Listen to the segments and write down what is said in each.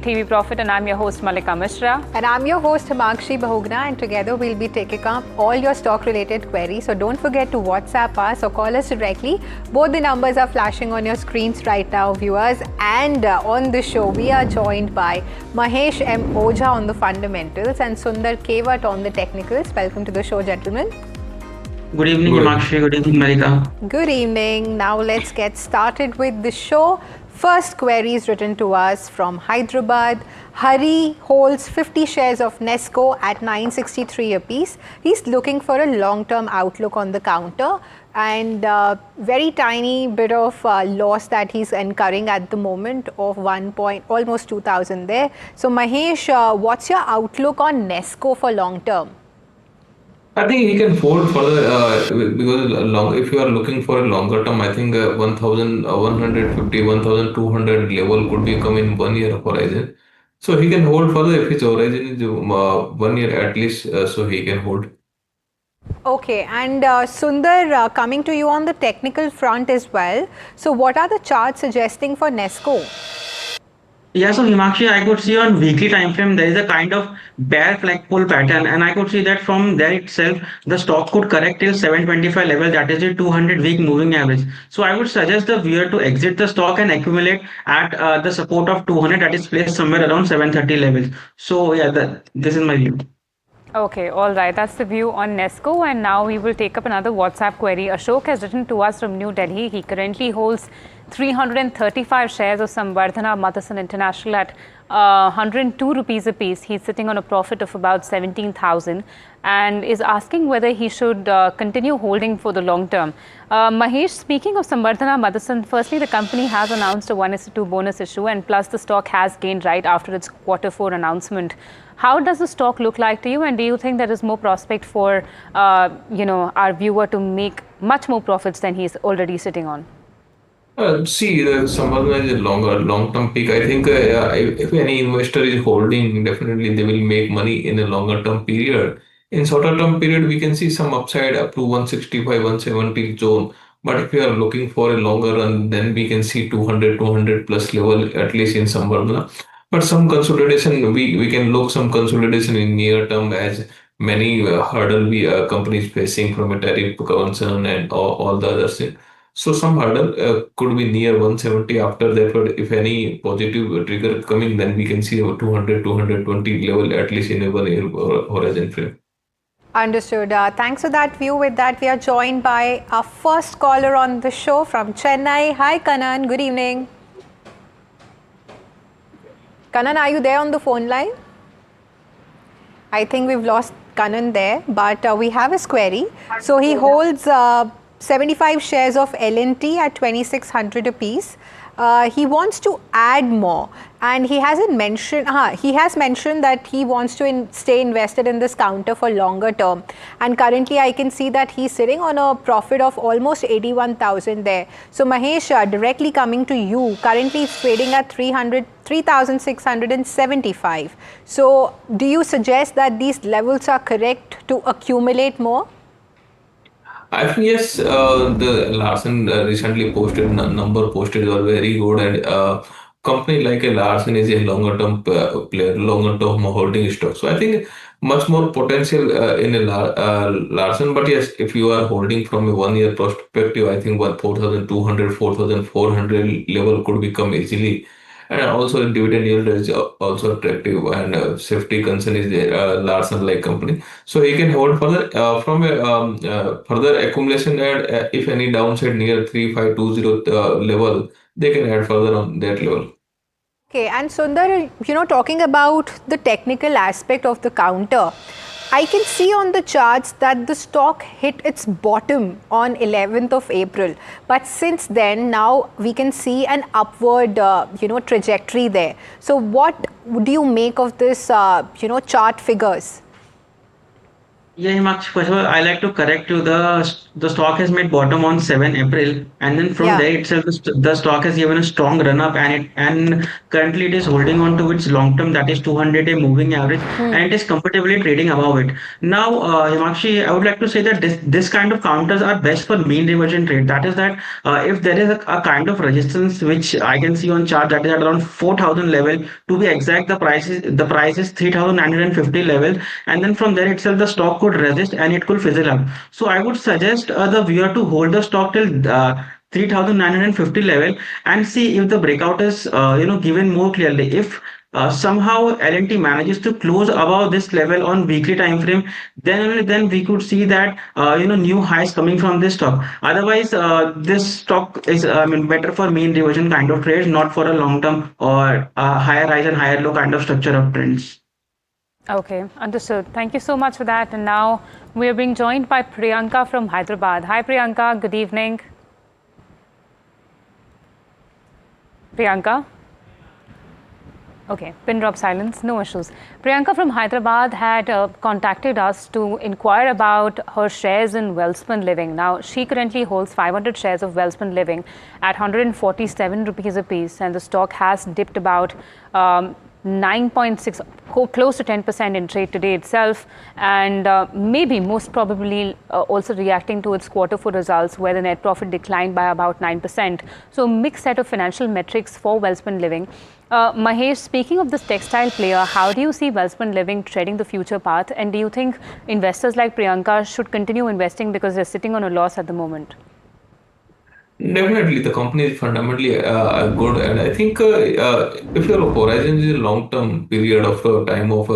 NDTV Profit, and I'm your host Malika Mishra. And I'm your host Himakshi Bahugna, and together we'll be taking up all your stock related queries. So don't forget to WhatsApp us or call us directly. Both the numbers are flashing on your screens right now, viewers. And on the show, we are joined by Mahesh M. Ojha on the fundamentals and Sundar Kevat on the technicals. Welcome to the show, gentlemen. Good evening, Himakshi. Good evening, Malika. Good evening. Now let's get started with the show. First query is written to us from Hyderabad. Hari holds 50 shares of Nesco at 963 apiece. He's looking for a long-term outlook on the counter and very tiny bit of loss that he's incurring at the moment of almost 2,000 there. So Mahesh, what's your outlook on Nesco for long-term? I think he can hold further because if you are looking for a longer term, I think 1,150, 1,200 level could become in 1 year horizon. So he can hold further if his horizon is 1 year at least, so he can hold. Okay, and Sundar, coming to you on the technical front as well. So what are the charts suggesting for Nesco? Yeah, so Himakshi, I could see on weekly time frame there is a kind of bear flag pull pattern, and I could see that from there itself the stock could correct till 725 level, that is the 200 week moving average. So I would suggest the viewer to exit the stock and accumulate at the support of 200 that is placed somewhere around 730 levels. So yeah, this is my view. Okay, all right. That's the view on Nesco. And now we will take up another WhatsApp query. Ashok has written to us from New Delhi. He currently holds 335 shares of Samvardhana Motherson International at 102 rupees a piece. He's sitting on a profit of about 17,000 and is asking whether he should continue holding for the long term. Mahesh, speaking of Samvardhana Motherson, firstly, the company has announced a 1:2 bonus issue, and plus the stock has gained right after its Q4 announcement. How does the stock look like to you, and do you think there is more prospect for our viewer to make much more profits than he's already sitting on? See, Samvardhana is a long-term peak. I think if any investor is holding, definitely they will make money in a longer-term period. In shorter-term period, we can see some upside up to 165, 170 zone. But if you are looking for a longer run, then we can see 200 plus level at least in Samvardhana. But some consolidation, we can look some consolidation in near term as many hurdle companies facing from a tariff concern and all the others. So some hurdle could be near 170 after that, but if any positive trigger coming, then we can see 200, 220 level at least in a 1 year horizon frame. Understood. Thanks for that view. With that, we are joined by our first caller on the show from Chennai. Hi, Kanan. Good evening. Kanan, are you there on the phone line? I think we've lost Kanan there, but we have his query. So he holds 75 shares of L&T at 2,600 apiece. He wants to add more, and he hasn't mentioned. He has mentioned that he wants to stay invested in this counter for longer term. And currently, I can see that he's sitting on a profit of almost 81,000 there. So Mahesh, directly coming to you, currently it's trading at 3,675. So do you suggest that these levels are correct to accumulate more? I think yes, the Larsen recently posted number posted are very good, and company like a Larsen is a longer term player, longer term holding stock. So I think much more potential in a Larsen. But yes, if you are holding from a 1 year perspective, I think 4,200, 4,400 level could become easily. And also dividend yield is also attractive, and safety concern is Larsen like company. So he can hold further from a further accumulation at if any downside near 3,520 level, they can add further on that level. Okay, and Sundar, talking about the technical aspect of the counter, I can see on the charts that the stock hit its bottom on 11th of April. But since then, now we can see an upward, trajectory there. So what do you make of this, chart figures? Yeah, Himakshi, first of all, I like to correct you. The stock has made bottom on 7 April, and then from Yeah. there itself, the stock has given a strong run up, and currently it is holding on to its long term, that is 200-day moving average, and it is comfortably trading above it. Now, Himakshi, I would like to say that this kind of counters are best for mean reversion trade. That is that if there is a kind of resistance which I can see on chart, that is at around 4,000 level, to be exact, the price is 3,950 level, and then from there itself the stock could resist and it could fizzle out. So I would suggest the viewer to hold the stock till 3,950 level and see if the breakout is given more clearly. If somehow L&T manages to close above this level on weekly time frame, then only then we could see that new highs coming from this stock. Otherwise, this stock is better for mean reversion kind of trades, not for a long term or higher rise and higher low kind of structure of trends. Okay, understood. Thank you so much for that. And now we are being joined by Priyanka from Hyderabad. Hi, Priyanka. Good evening. Priyanka? Okay, pin drop silence, no issues. Priyanka from Hyderabad had contacted us to inquire about her shares in Wellspun Living. Now, she currently holds 500 shares of Wellspun Living at 147 rupees a piece, and the stock has dipped about 9.6, close to 10% in trade today itself, and maybe most probably also reacting to its Q4 results, where the net profit declined by about 9%. So mixed set of financial metrics for Wellspun Living. Mahesh, speaking of this textile player, how do you see Wellspun Living treading the future path, and do you think investors like Priyanka should continue investing because they're sitting on a loss at the moment? Definitely, the company is fundamentally good, and I think if your horizon is a long-term period of time of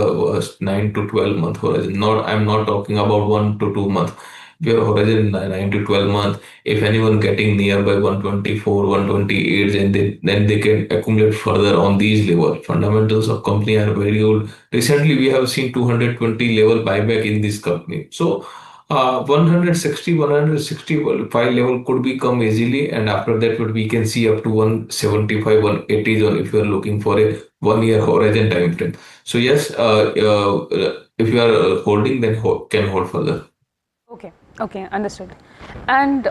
9 to 12 month horizon, I'm not talking about 1 to 2 months. If your horizon is 9 to 12 months, if anyone getting nearby 124, 128, and then they can accumulate further on these levels. Fundamentals of company are very good. Recently, we have seen 220 level buyback in this company. So 160, 165 level could become easily, and after that we can see up to 175, 180 zone if you are looking for a 1 year horizon time frame. So yes, if you are holding, then can hold further. Okay, understood. And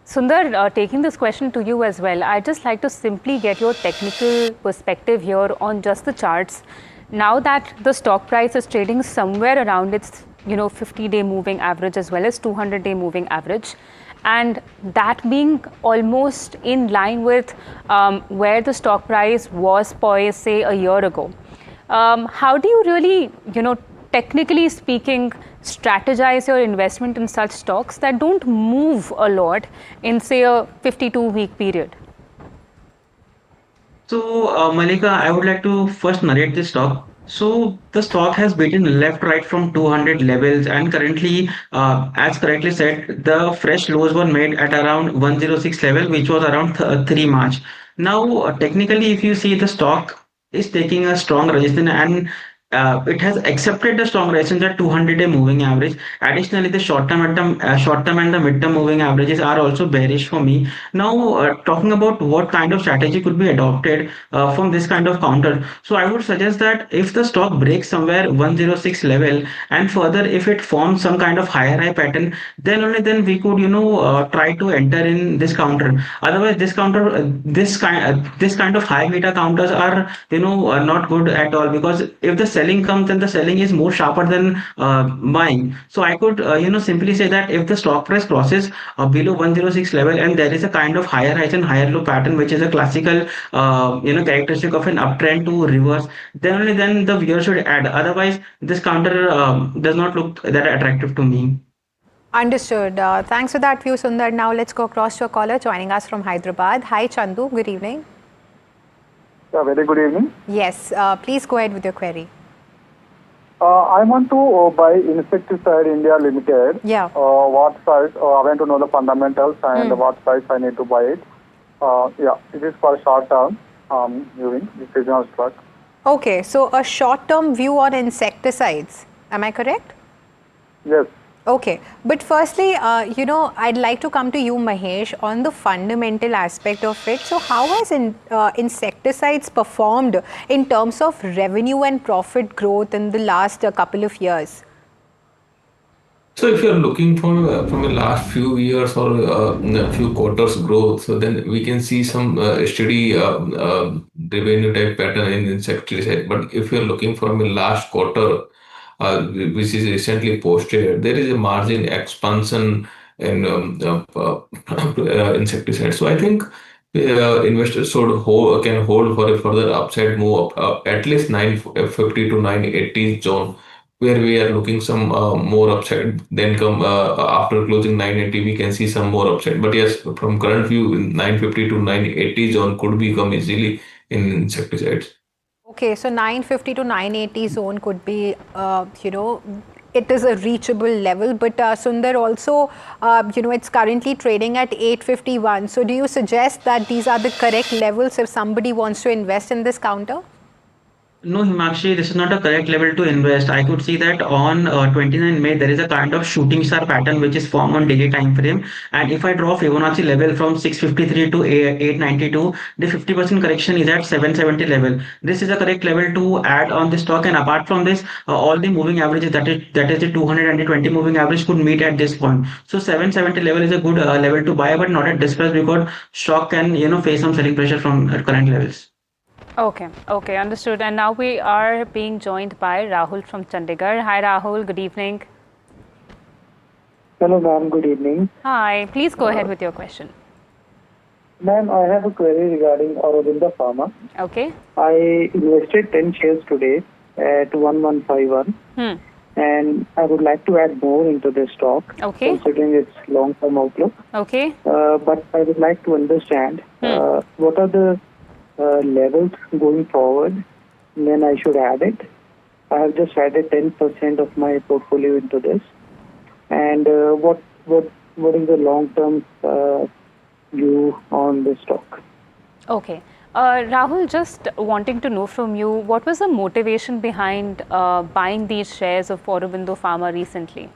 Sundar, taking this question to you as well, I'd just like to simply get your technical perspective here on just the charts. Now that the stock price is trading somewhere around its 50-day moving average as well as 200-day moving average, and that being almost in line with where the stock price was poised, say, a year ago, how do you really, technically speaking, strategize your investment in such stocks that don't move a lot in, say, a 52-week period? So, Malika, I would like to first narrate this stock. So, the stock has beaten left, right from 200 levels, and currently, as correctly said, the fresh lows were made at around 106 level, which was around 3 March. Now, technically, if you see, the stock is taking a strong resistance, and it has accepted the strong resistance at 200-day moving average. Additionally, the short-term and the mid-term moving averages are also bearish for me. Now, talking about what kind of strategy could be adopted from this kind of counter. So I would suggest that if the stock breaks somewhere 106 level, and further if it forms some kind of higher high pattern, then only then we could try to enter in this counter. Otherwise, this kind of high beta counters are not good at all, because if the selling comes, then the selling is more sharper than buying. So I could simply say that if the stock price crosses below 106 level and there is a kind of higher highs and higher low pattern, which is a classical characteristic of an uptrend to reverse, then only then the viewer should add. Otherwise, this counter does not look that attractive to me. Understood. Thanks for that view, Sundar. Now let's go across to a caller joining us from Hyderabad. Hi, Chandu. Good evening. Yeah, very good evening. Yes, please go ahead with your query. I want to buy Insecticide India Limited. Yeah. What price? I want to know the fundamentals and what price I need to buy it. Yeah, it is for short term viewing. This is not stock. Okay, so a short-term view on insecticides. Am I correct? Yes. Okay, but firstly, I'd like to come to you, Mahesh, on the fundamental aspect of it. So how has insecticides performed in terms of revenue and profit growth in the last couple of years? So if you're looking from a last few years or a few quarters growth, so then we can see some steady revenue type pattern in insecticide. But if you're looking from a last quarter, which is recently posted, there is a margin expansion in insecticide. So I think investors should can hold for a further upside move up, at least 950 to 980 zone, where we are looking some more upside. Then come after closing 980, we can see some more upside. But yes, from current view, 950 to 980 zone could become easily in insecticides. Okay, so 950 to 980 zone could be, it is a reachable level. But Sundar also, it's currently trading at 851. So do you suggest that these are the correct levels if somebody wants to invest in this counter? No, Himakshi, this is not a correct level to invest. I could see that on 29 May, there is a kind of shooting star pattern which is formed on daily time frame. And if I draw Fibonacci level from 653 to 892, the 50% correction is at 770 level. This is a correct level to add on the stock. And apart from this, all the moving averages, that is the 200 and the 20 moving average, could meet at this point. So 770 level is a good level to buy, but not at this price, because stock can face some selling pressure from current levels. Okay, understood. And now we are being joined by Rahul from Chandigarh. Hi, Rahul. Good evening. Hello, ma'am. Good evening. Hi. Please go ahead with your question. Ma'am, I have a query regarding Aurobindo Pharma. Okay. I invested 10 shares today at 1151. And I would like to add more into this stock, Okay. considering its long-term outlook. Okay. But I would like to understand what are the levels going forward when I should add it. I have just added 10% of my portfolio into this. And what is the long-term view on this stock? Okay. Rahul, just wanting to know from you, what was the motivation behind buying these shares of Aurobindo Pharma recently?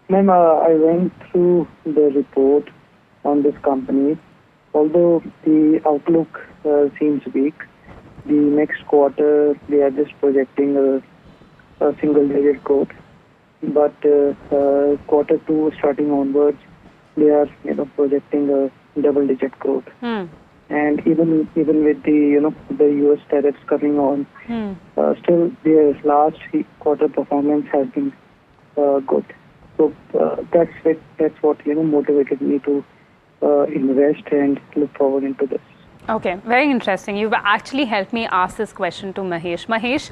Ma'am, I went through the report on this company. Although the outlook seems weak, the next quarter they are just projecting a single-digit growth. But quarter two starting onwards, they are projecting a double-digit growth. And even with the the US tariffs coming on, still their last quarter performance has been good. So that's what motivated me to invest and look forward into this. Okay, very interesting. You've actually helped me ask this question to Mahesh. Mahesh,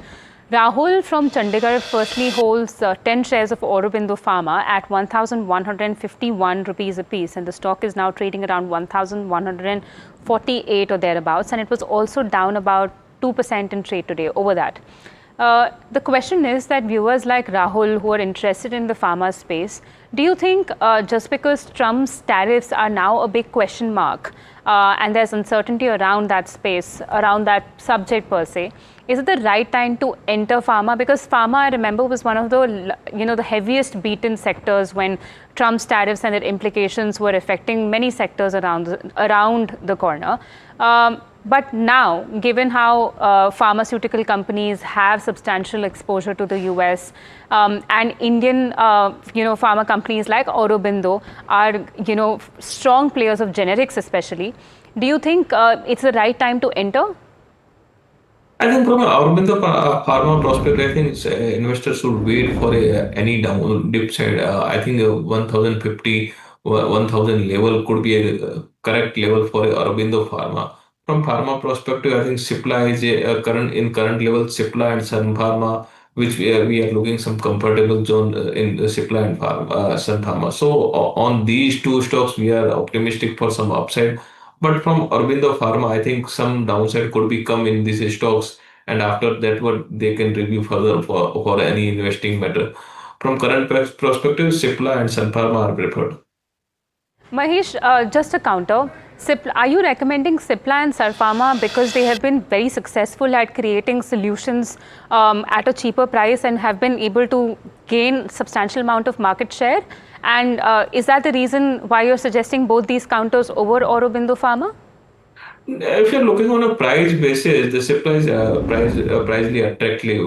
Rahul from Chandigarh firstly holds 10 shares of Aurobindo Pharma at 1,151 rupees a piece, and the stock is now trading around 1,148 or thereabouts, and it was also down about 2% in trade today over that. The question is that viewers like Rahul who are interested in the pharma space, do you think just because Trump's tariffs are now a big question mark and there's uncertainty around that space, around that subject per se, is it the right time to enter pharma? Because pharma, I remember, was one of the the heaviest beaten sectors when Trump's tariffs and their implications were affecting many sectors around the corner. But now, given how pharmaceutical companies have substantial exposure to the US and Indian, pharma companies like Aurobindo are, strong players of generics especially, do you think it's the right time to enter? I think from an Aurobindo Pharma perspective, I think investors should wait for any down dip side. I think 1,050, 1,000 level could be a correct level for Aurobindo Pharma. From pharma perspective, I think Cipla is a current level, Cipla and Sun Pharma, which we are looking some comfortable zone in Cipla and Sun Pharma. So on these two stocks, we are optimistic for some upside. But from Aurobindo Pharma, I think some downside could be come in these stocks, and after that, what they can review further for any investing matter. From current perspective, Cipla and Sun Pharma are preferred. Mahesh, just a counter. Are you recommending Cipla and Sun Pharma because they have been very successful at creating solutions at a cheaper price and have been able to gain substantial amount of market share? And is that the reason why you're suggesting both these counters over Aurobindo Pharma? If you're looking on a price basis, the supply is pricely attractive,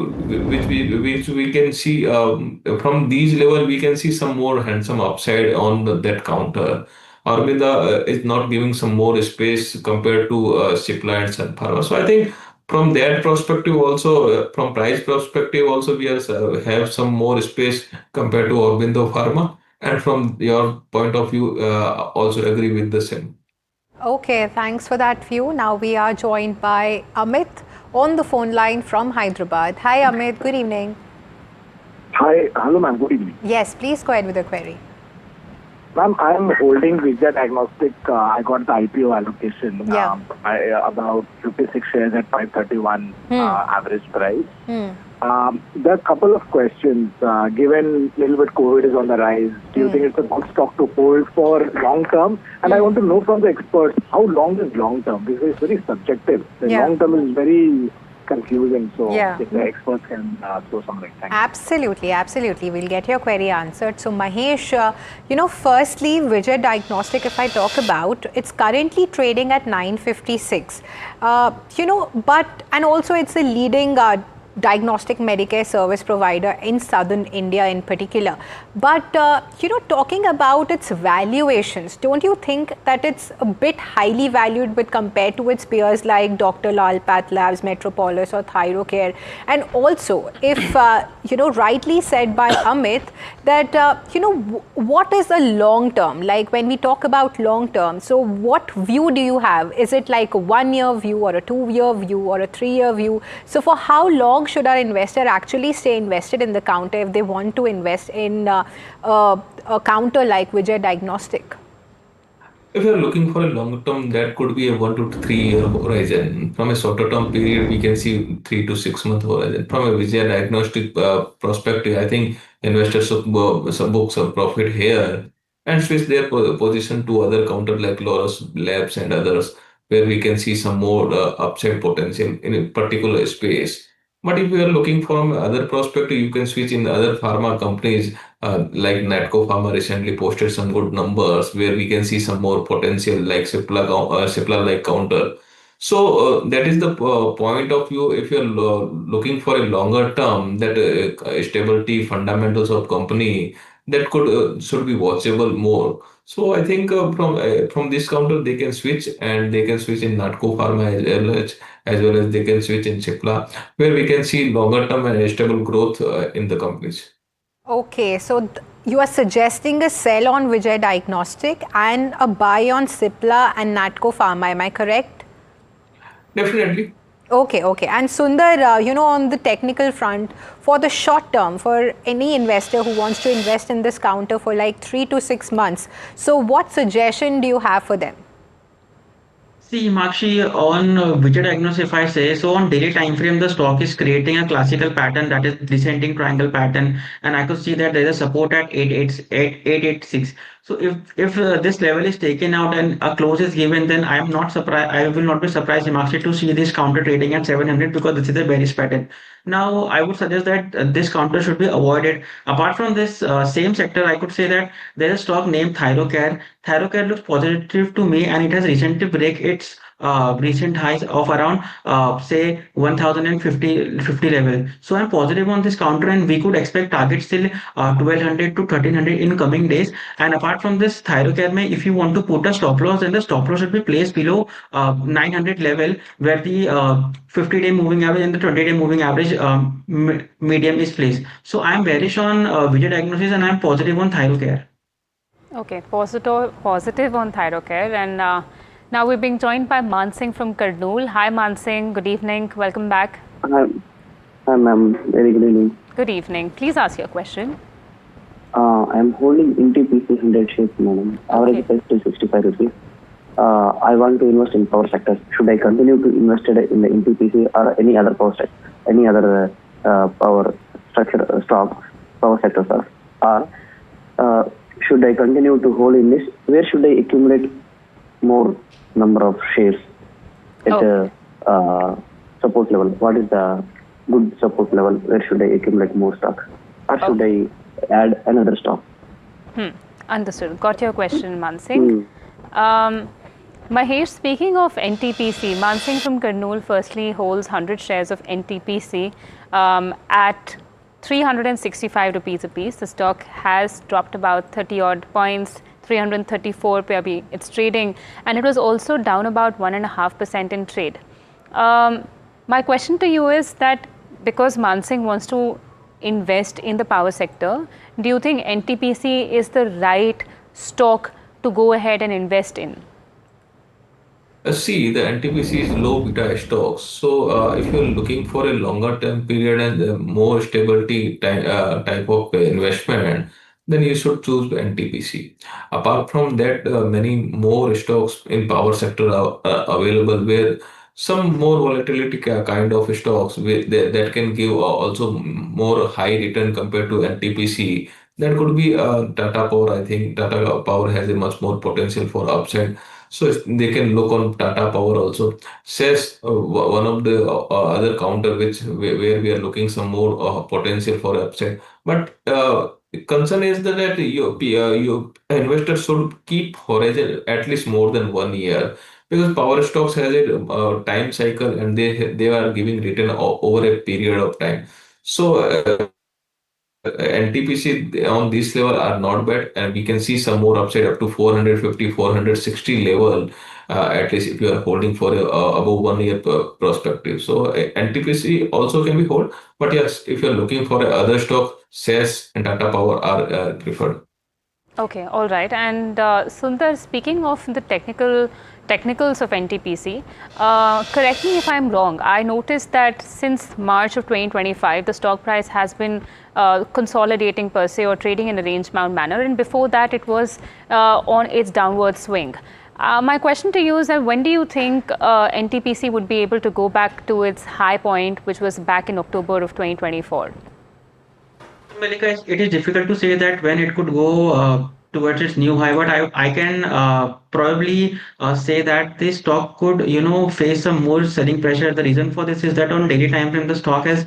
which we can see from these level, we can see some more handsome upside on that counter. Arvinda is not giving some more space compared to supply and Sun Pharma. So I think from that perspective also, from price perspective also, we have some more space compared to Aurobindo Pharma. And from your point of view, also agree with the same. Okay, thanks for that view. Now we are joined by Amit on the phone line from Hyderabad. Hi Amit, good evening. Hi, hello ma'am, good evening. Yes, please go ahead with the query. Ma'am, I'm holding Vijay Diagnostic. I got the IPO allocation. Yeah. About 56 shares at 531 average price. There are a couple of questions. Given a little bit COVID is on the rise, do you think it's a good stock to hold for long term? And I want to know from the experts, how long is long term? Because it's very subjective. The long term is very confusing. So if the experts can throw some light. Thank you. Absolutely, absolutely. We'll get your query answered. So Mahesh, firstly, Vijay Diagnostic, if I talk about, it's currently trading at 956. And also it's a leading diagnostic Medicare service provider in southern India in particular. But, talking about its valuations, don't you think that it's a bit highly valued with compared to its peers like Dr. Lal Path Labs, Metropolis or Thyrocare? And also, if, rightly said by Amit, that, what is a long term? Like when we talk about long term, so what view do you have? Is it like a 1 year view or a 2 year view or a 3 year view? So for how long should our investor actually stay invested in the counter if they want to invest in a counter like Vijay Diagnostic? If you're looking for a long term, that could be a 1 to 3 year horizon. From a shorter term period, we can see 3 to 6 month horizon. From a Vijay Diagnostic perspective, I think investors should book some profit here and switch their position to other counter like Lotus Labs and others, where we can see some more upside potential in a particular space. But if you are looking from other perspective, you can switch in other pharma companies like Natco Pharma recently posted some good numbers where we can see some more potential like Cipla like counter. So that is the point of view. If you're looking for a longer term, that stability fundamentals of company that could should be watchable more. So I think from this counter they can switch and they can switch in Natco Pharma as well as they can switch in Cipla where we can see longer term and stable growth in the companies. Okay, so you are suggesting a sell on Vijay Diagnostic and a buy on Cipla and Natco Pharma, am I correct? Definitely. Okay. And Sundar, on the technical front, for the short term, for any investor who wants to invest in this counter for like 3 to 6 months, so what suggestion do you have for them? See, Himakshi, on Vijay Diagnosis, if I say so, on daily time frame, the stock is creating a classical pattern that is descending triangle pattern, and I could see that there is a support at 886. So if this level is taken out and a close is given, then I am not surprised. I will not be surprised, Himakshi, to see this counter trading at 700 because this is a bearish pattern. Now, I would suggest that this counter should be avoided. Apart from this same sector, I could say that there is a stock named Thyrocare. Thyrocare looks positive to me, and it has recently break its recent highs of around say 1050 level. So I'm positive on this counter, and we could expect targets till 1200 to 1300 in coming days. And apart from this Thyrocare, if you want to put a stop loss, then the stop loss should be placed below 900 level, where the 50-day moving average and the 20-day moving average medium is placed. So I'm bearish on Vijay Diagnosis, and I'm positive on Thyrocare. Okay, positive on Thyrocare. And now we're being joined by Mansingh from Kurnool. Hi Mansingh, good evening, welcome back. Hi ma'am, very good evening. Good evening, please ask your question. I'm holding NTPC 100 shares, madam. Average price is 65 rupees. I want to invest in power sectors. Should I continue to invest in the NTPC or any other power sector, any other power structure stock, power sector stuff? Or should I continue to hold in this? Where should I accumulate more number of shares at a support level? What is the good support level? Where should I accumulate more stock? Or should I add another stock? Understood. Got your question, Mansingh. Mahesh, speaking of NTPC, Mansingh from Kurnool firstly holds 100 shares of NTPC at 365 rupees a piece. The stock has dropped about 30 odd points, 334 per abhi it's trading, and it was also down about 1.5% in trade. My question to you is that because Mansingh wants to invest in the power sector, do you think NTPC is the right stock to go ahead and invest in? See, the NTPC is low beta stocks. So, if you're looking for a longer term period and more stability type of investment, then you should choose the NTPC. Apart from that, many more stocks in power sector are available where some more volatility kind of stocks that can give also more high return compared to NTPC. That could be Tata Power. I think Tata Power has a much more potential for upside, so they can look on Tata Power also. Says one of the other counter where we are looking some more potential for upside. But concern is that you investors should keep horizon at least more than 1 year, because power stocks has a time cycle and they are giving return over a period of time. So NTPC on this level are not bad, and we can see some more upside up to 450, 460 level, at least if you are holding for a above 1 year perspective. So NTPC also can be hold, but yes, if you're looking for a other stock, SES and Tata Power are preferred. Okay, all right. And Sundar, speaking of the technicals of NTPC, correct me if I'm wrong. I noticed that since March of 2025, the stock price has been consolidating per se or trading in a range-bound manner, and before that, it was on its downward swing. My question to you is that when do you think NTPC would be able to go back to its high point, which was back in October of 2024? Malika, it is difficult to say that when it could go towards its new high, but I can probably say that this stock could, face some more selling pressure. The reason for this is that on daily time frame, the stock has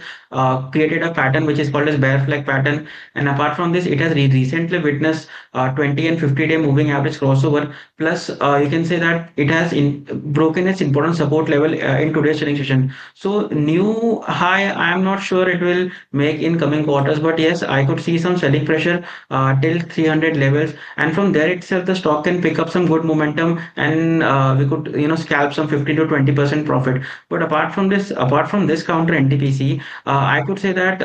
created a pattern which is called as bear flag pattern. And apart from this, it has recently witnessed 20 and 50-day moving average crossover. Plus, you can say that it has broken its important support level in today's trading session. So new high, I am not sure it will make in coming quarters, but yes, I could see some selling pressure till 300 levels, and from there itself the stock can pick up some good momentum, and we could scalp some 15 to 20% profit. But apart from this counter NTPC, I could say that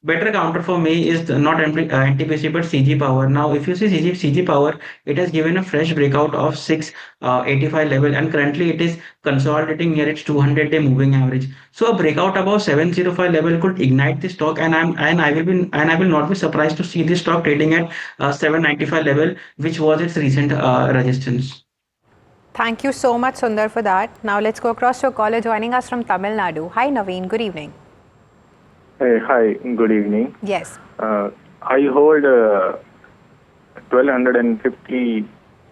better counter for me is not NTPC but CG Power. Now, if you see CG Power, it has given a fresh breakout of 685 level, and currently it is consolidating near its 200-day moving average. So a breakout above 705 level could ignite the stock, and I will not be surprised to see this stock trading at 795 level, which was its recent resistance. Thank you so much, Sundar, for that. Now let's go across to a caller joining us from Tamil Nadu. Hi, Naveen. Good evening. Hey, hi, good evening. Yes. I hold 1250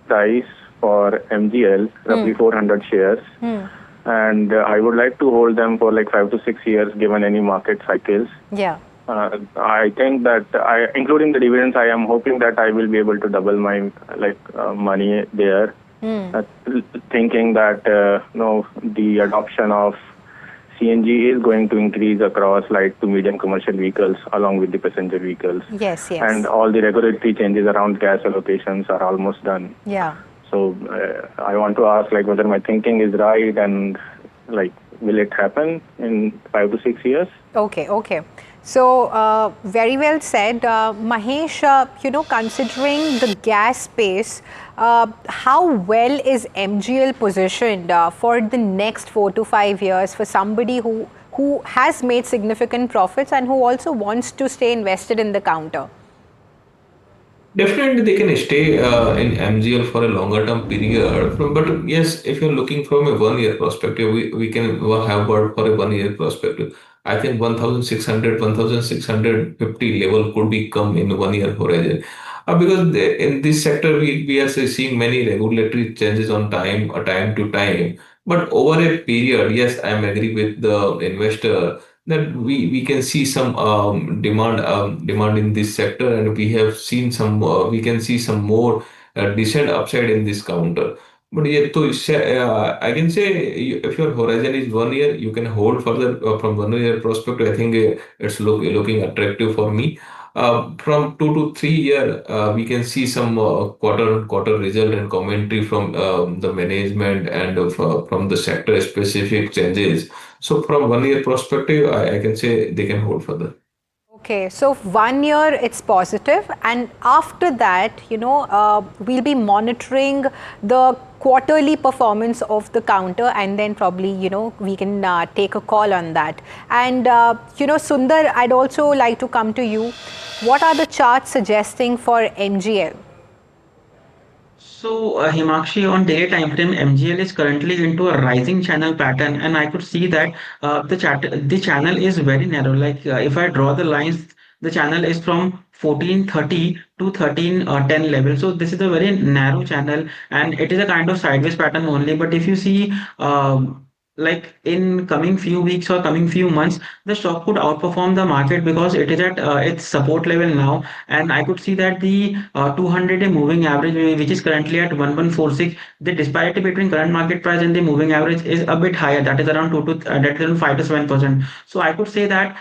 price for MGL, roughly 400 shares, and I would like to hold them for like 5 to 6 years given any market cycles. Yeah. I think that including the dividends, I am hoping that I will be able to double my money there. Thinking that the adoption of CNG is going to increase across light to medium commercial vehicles along with the passenger vehicles. Yes, yes. And all the regulatory changes around gas allocations are almost done. Yeah. So I want to ask whether my thinking is right, and will it happen in 5 to 6 years? Okay. So very well said. Mahesh, considering the gas space, how well is MGL positioned for the next 4 to 5 years for somebody who has made significant profits and who also wants to stay invested in the counter? Definitely, they can stay in MGL for a longer term period. But yes, if you're looking from a 1 year perspective, we can have worked for a 1 year perspective. I think 1600, 1650 level could be come in 1 year horizon. Because in this sector, we are seeing many regulatory changes on time to time. But over a period, yes, I am agree with the investor that we can see some demand in this sector, and we have seen some we can see some more decent upside in this counter. But yeah, I can say if your horizon is 1 year, you can hold further from 1 year perspective. I think it's looking attractive for me. From 2 to 3 year, we can see some quarter result and commentary from the management and from the sector specific changes. So from 1 year perspective, I can say they can hold further. Okay, so 1 year it's positive, and after that, we'll be monitoring the quarterly performance of the counter, and then probably, we can take a call on that. And, Sundar, I'd also like to come to you. What are the charts suggesting for MGL? So, Himakshi, on daily time frame, MGL is currently into a rising channel pattern, and I could see that the channel is very narrow. Like if I draw the lines, the channel is from 1430 to 1310 level. So this is a very narrow channel, and it is a kind of sideways pattern only. But if you see, like in coming few weeks or coming few months, the stock could outperform the market because it is at its support level now, and I could see that the 200-day moving average, which is currently at 1146, the disparity between current market price and the moving average is a bit higher. That is around 5 to 7%. So I could say that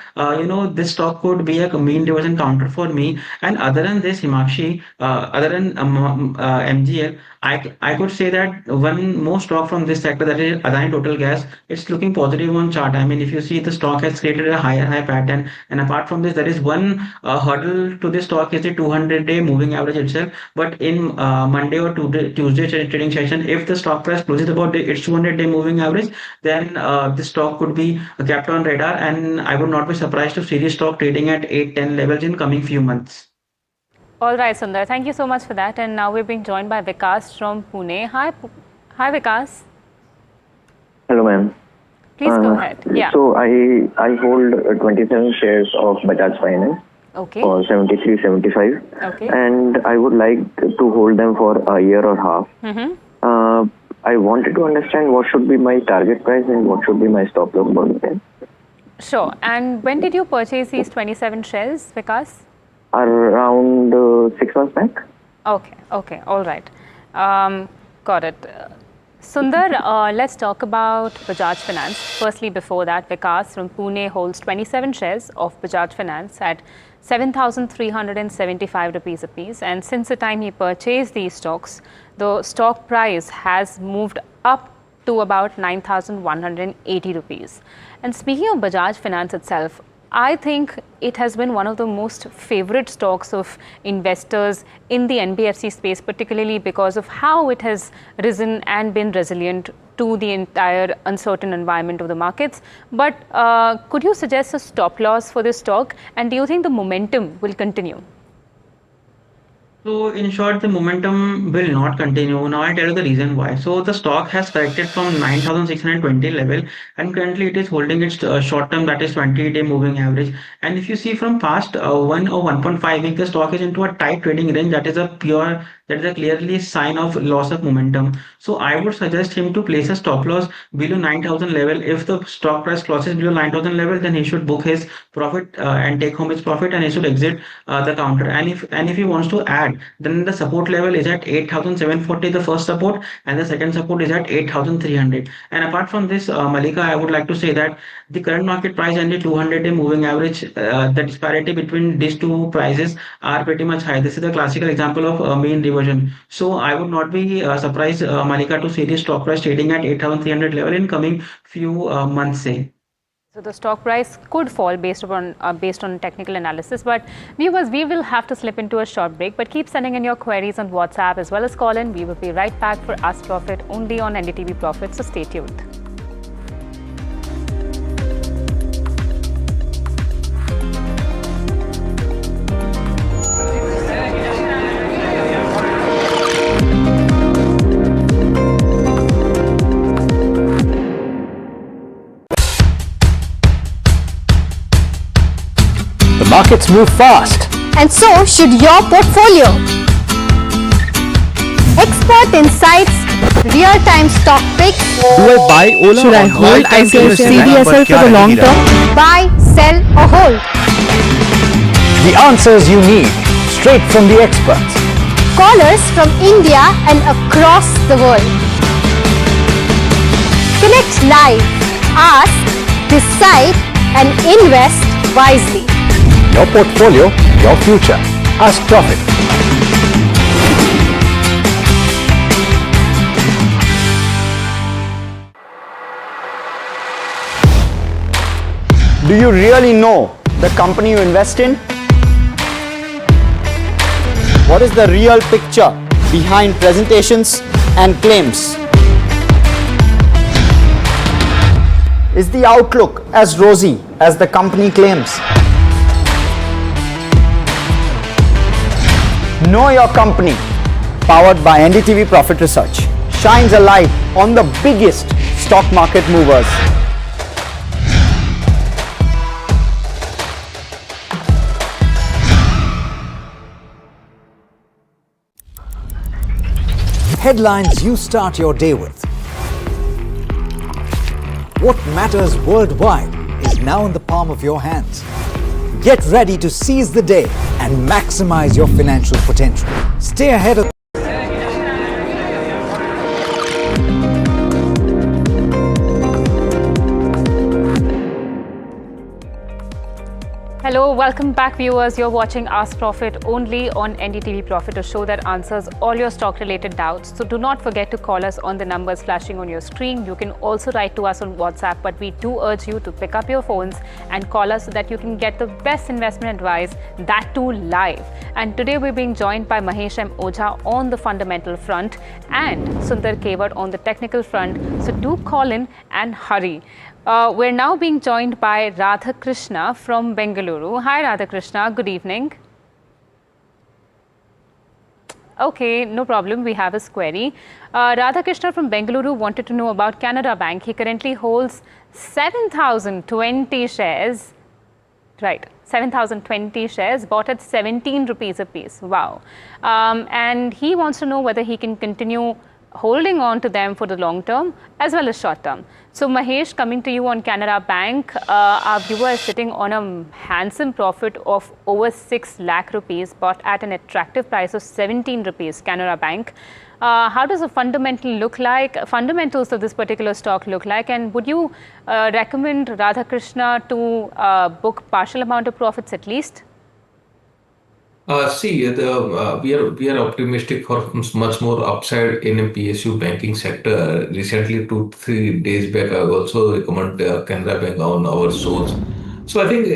this stock could be a mean reversion counter for me. And other than this, Himakshi, other than MGL, I could say that one more stock from this sector, that is Adani Total Gas, it's looking positive on chart. I mean, if you see, the stock has created a higher high pattern, and apart from this, there is one hurdle to this stock is the 200-day moving average itself. But in Monday or Tuesday trading session, if the stock price closes about its 200-day moving average, then the stock could be kept on radar, and I would not be surprised to see this stock trading at 8-10 levels in coming few months. All right, Sundar, thank you so much for that. And now we're being joined by Vikas from Pune. Hi, Vikas. Hello, ma'am. Please go ahead. Yeah. So I hold 27 shares of Bajaj Finance Okay. for 73.75, Okay. and I would like to hold them for a year or half. I wanted to understand what should be my target price and what should be my stop loss for them. Sure. And when did you purchase these 27 shares, Vikas? Around 6 months back. Okay, all right. Got it. Sundar, let's talk about Bajaj Finance. Firstly, before that, Vikas from Pune holds 27 shares of Bajaj Finance at 7,375 rupees apiece. And since the time he purchased these stocks, the stock price has moved up to about 9,180 rupees. And speaking of Bajaj Finance itself, I think it has been one of the most favorite stocks of investors in the NBFC space, particularly because of how it has risen and been resilient to the entire uncertain environment of the markets. But could you suggest a stop loss for this stock, and do you think the momentum will continue? So in short, the momentum will not continue. Now I tell you the reason why. So the stock has corrected from 9,620 level, and currently it is holding its short term, that is 20-day moving average. And if you see from past 1 or 1.5 week, the stock is into a tight trading range. That is a clearly sign of loss of momentum. So I would suggest him to place a stop loss below 9,000 level. If the stock price crosses below 9,000 level, then he should book his profit and take home his profit, and he should exit the counter. And if he wants to add, then the support level is at 8,740, the first support, and the second support is at 8,300. And apart from this, Malika, I would like to say that the current market price and the 200-day moving average, the disparity between these two prices are pretty much high. This is a classical example of mean reversion. So I would not be surprised, Malika, to see the stock price trading at 8,300 level in coming few months, say. So the stock price could fall based on technical analysis. But viewers, we will have to slip into a short break. But keep sending in your queries on WhatsApp as well as call in. We will be right back for Ask Profit only on NDTV Profit. So stay tuned. Markets move fast. And so should your portfolio. Expert insights, real-time stock picks. Do I buy Ola? Should I hold CDSL for the long term? Buy, sell or hold? The answers you need, straight from the experts. Callers from India and across the world. Connect live, ask, decide, and invest wisely. Your portfolio, your future. Ask Profit. Do you really know the company you invest in? What is the real picture behind presentations and claims? Is the outlook as rosy as the company claims? Know Your Company, powered by NDTV Profit Research, shines a light on the biggest stock market movers. Headlines you start your day with. What matters worldwide is now in the palm of your hands. Get ready to seize the day and maximize your financial potential. Stay ahead of Hello, welcome back viewers. You're watching Ask Profit only on NDTV Profit, a show that answers all your stock related doubts. So do not forget to call us on the numbers flashing on your screen. You can also write to us on WhatsApp, but we do urge you to pick up your phones and call us so that you can get the best investment advice, that too live. And today we're being joined by Mahesh M. Ojha on the fundamental front and Sundar Kewad on the technical front. So do call in and hurry. We're now being joined by Radha Krishna from Bengaluru. Hi Radha Krishna, good evening. Okay, no problem, we have his query. Radha Krishna from Bengaluru wanted to know about Canara Bank. He currently holds 7,020 shares. Right, 7,020 shares bought at 17 rupees a piece. Wow. And he wants to know whether he can continue holding on to them for the long term as well as short term. So Mahesh, coming to you on Canara Bank, our viewer is sitting on a handsome profit of over 6 lakh rupees, bought at an attractive price of 17 rupees, Canara Bank. How does the fundamentals of this particular stock look like, and would you recommend Radha Krishna to book partial amount of profits at least? We are optimistic for much more upside in a PSU banking sector. Recently, 2-3 days back, I also recommend Canara Bank on our shows. So I think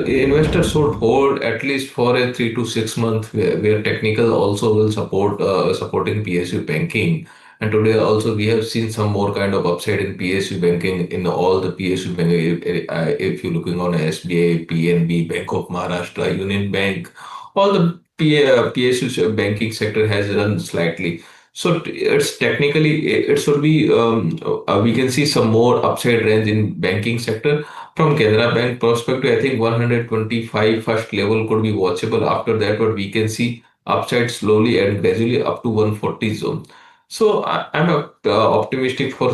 investors should hold at least for a 3 to 6 month, where technical also will support supporting PSU banking. And today also we have seen some more kind of upside in PSU banking in all the PSU bank. If you're looking on SBI, PNB, Bank of Maharashtra, Union Bank, all the PSU banking sector has run slightly. So it's technically it should be we can see some more upside range in banking sector. From Canara Bank perspective, I think 125 first level could be watchable. After that, but we can see upside slowly and gradually up to 140 zone. So I'm optimistic for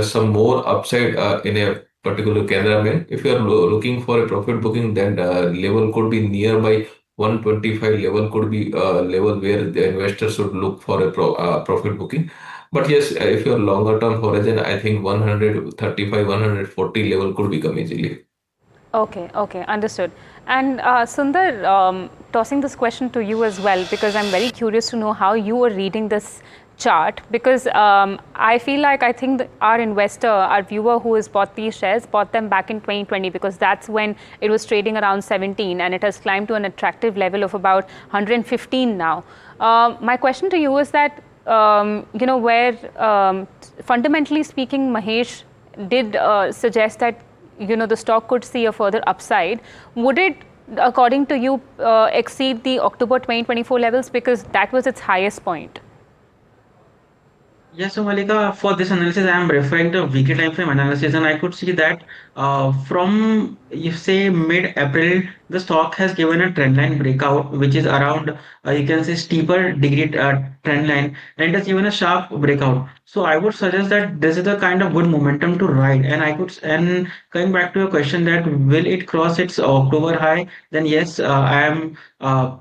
some more upside in a particular Canara Bank. If you are looking for a profit booking, then level could be nearby 125 level could be level where the investor should look for a profit booking. But yes, if you're longer term horizon, I think 135, 140 level could become easily. Okay, okay, understood. And Sundar, tossing this question to you as well, because I'm very curious to know how you are reading this chart, because I feel like I think our investor, our viewer who has bought these shares, bought them back in 2020, because that's when it was trading around 17 and it has climbed to an attractive level of about 115 now. My question to you is that, where fundamentally speaking, Mahesh did suggest that the stock could see a further upside. Would it, according to you, exceed the October 2024 levels, because that was its highest point? Yes, so Malika, for this analysis, I am referring to weekly time frame analysis, and I could see that from, you say, mid-April, the stock has given a trend line breakout, which is around, you can say, steeper degree trend line, and it has given a sharp breakout. So I would suggest that this is the kind of good momentum to ride. And coming back to your question that will it cross its October high? Then yes, I am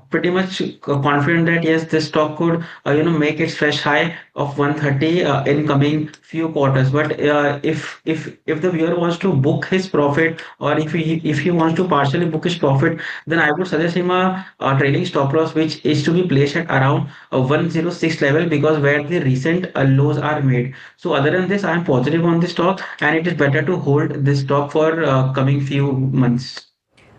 pretty much confident that yes, this stock could make its fresh high of 130 in coming few quarters. But if the viewer wants to book his profit, or if he wants to partially book his profit, then I would suggest him a trailing stop loss which is to be placed at around 106 level, because where the recent lows are made. So other than this, I am positive on this stock, and it is better to hold this stock for coming few months.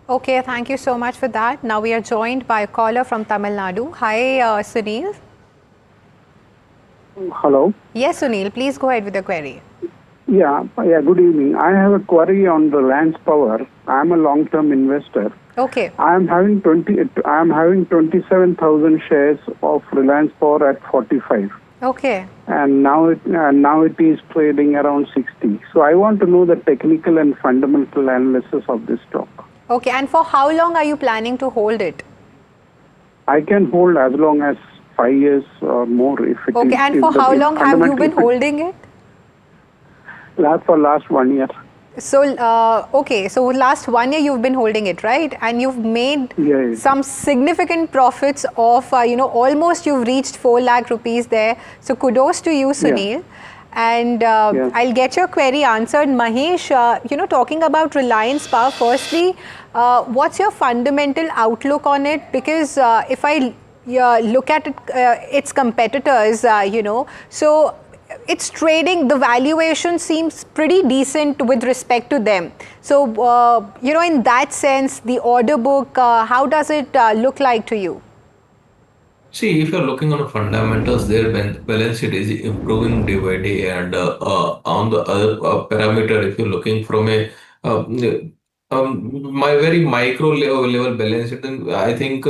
Okay, thank you so much for that. Now we are joined by a caller from Tamil Nadu. Hi, Sunil. Hello. Yes, Sunil, please go ahead with the query. Yeah, good evening. I have a query on Reliance Power. I am a long-term investor. Okay. I am having 27,000 shares of Reliance Power at 45. Okay. And now it is trading around 60. So I want to know the technical and fundamental analysis of this stock. Okay, and for how long are you planning to hold it? I can hold as long as 5 years or more if it is. Okay, and for how long have you been holding it? For last 1 year. So, okay, so last 1 year you've been holding it, right? And you've made some significant profits of, almost you've reached 4 lakh rupees there. So kudos to you, Sunil. Yeah. And I'll get your query answered. Mahesh, talking about Reliance Power, firstly, what's your fundamental outlook on it? Because if I look at it, its competitors, so it's trading, the valuation seems pretty decent with respect to them. So, in that sense, the order book, how does it look like to you? See, if you're looking on the fundamentals, their balance sheet is improving day by day, and on the other parameter, if you're looking from a my very micro level balance sheet, then I think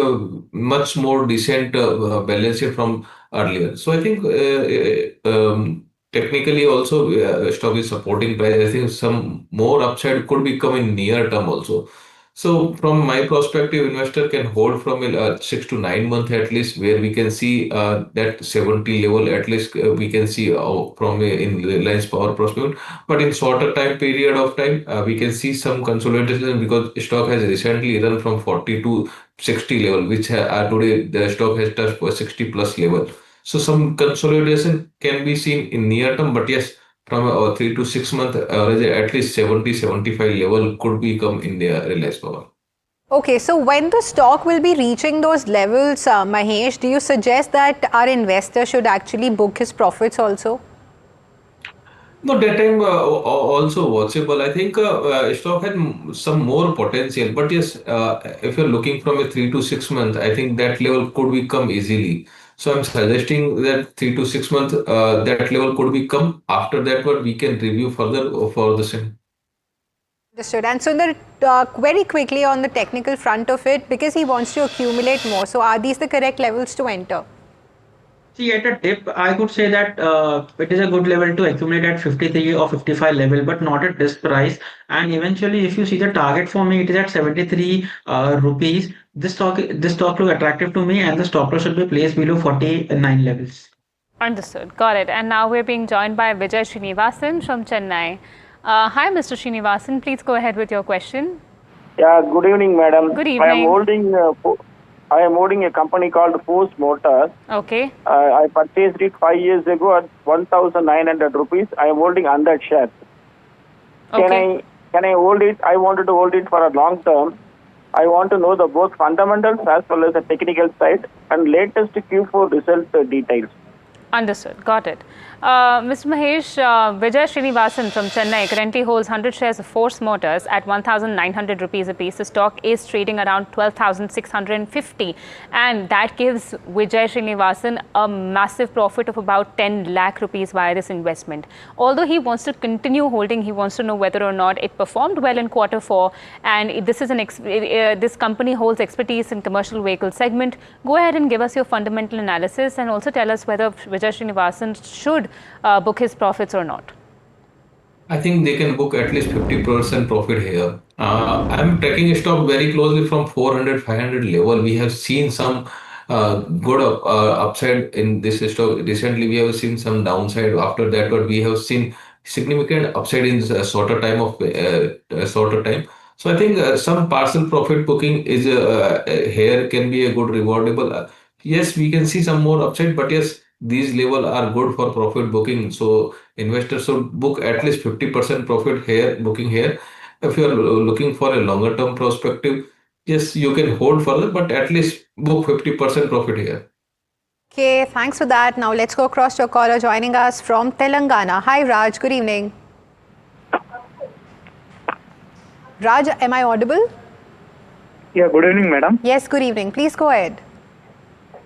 much more decent balance sheet from earlier. So I think technically also stock is supporting price. I think some more upside could be coming near term also. So from my perspective, investor can hold from 6 to 9 months at least, where we can see that 70 level at least we can see from in Reliance Power prospect. But in shorter time period of time, we can see some consolidation, because stock has recently run from 40 to 60 level, which today the stock has touched 60 plus level. So some consolidation can be seen in near term, but yes, from 3 to 6 month average, at least 70-75 level could become in the Reliance Power. Okay, so when the stock will be reaching those levels, Mahesh, do you suggest that our investor should actually book his profits also? No, that time also watchable. I think stock had some more potential, but yes, if you're looking from a 3 to 6 months, I think that level could become easily. So I'm suggesting that 3 to 6 months, that level could become. After that, what we can review further for the same. Understood. And Sundar, very quickly on the technical front of it, because he wants to accumulate more. So are these the correct levels to enter? See, at a dip, I could say that it is a good level to accumulate at 53 or 55 level, but not at this price. And eventually, if you see the target for me, it is at 73 rupees. This stock look attractive to me, and the stop loss should be placed below 49 levels. Understood. Got it. And now we're being joined by Vijay Srinivasan from Chennai. Hi, Mr. Srinivasan. Please go ahead with your question. Yeah, good evening, madam. Good evening. I am holding a company called Force Motors. Okay. I purchased it 5 years ago at 1,900 rupees. I am holding 100 shares. Okay. Can I hold it? I wanted to hold it for a long term. I want to know the both fundamentals as well as the technical side and latest Q4 result details. Understood. Got it. Mr. Mahesh, Vijay Srinivasan from Chennai currently holds 100 shares of Force Motors at 1,900 rupees a piece. The stock is trading around 12,650, and that gives Vijay Srinivasan a massive profit of about 10 lakh rupees via this investment. Although he wants to continue holding, he wants to know whether or not it performed well in Q4, and this is this company holds expertise in commercial vehicle segment. Go ahead and give us your fundamental analysis, and also tell us whether Vijay Srinivasan should book his profits or not. I think they can book at least 50% profit here. I'm tracking stock very closely from 400, 500 level. We have seen some good upside in this stock. Recently, we have seen some downside. After that, but we have seen significant upside in a shorter time. So I think some partial profit booking is here can be a good rewardable. Yes, we can see some more upside, but yes, these level are good for profit booking. So investors should book at least 50% profit here, booking here. If you are looking for a longer term perspective, yes, you can hold further, but at least book 50% profit here. Okay, thanks for that. Now let's go across to a caller joining us from Telangana. Hi Raj, good evening. Raj, am I audible? Yeah, good evening, madam. Yes, good evening. Please go ahead.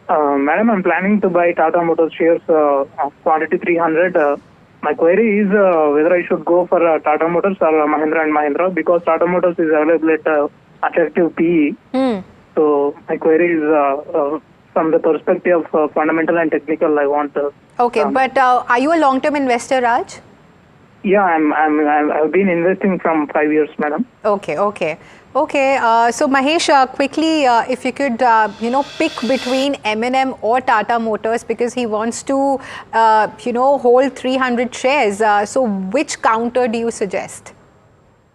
Madam, I'm planning to buy Tata Motors shares of quantity 300. My query is whether I should go for Tata Motors or Mahindra and Mahindra, because Tata Motors is available at attractive PE. So my query is from the perspective of fundamental and technical. I want. Okay, but are you a long-term investor, Raj? Yeah, I've been investing from 5 years, madam. Okay. So Mahesh, quickly, if you could, pick between M&M or Tata Motors, because he wants to, hold 300 shares. So which counter do you suggest?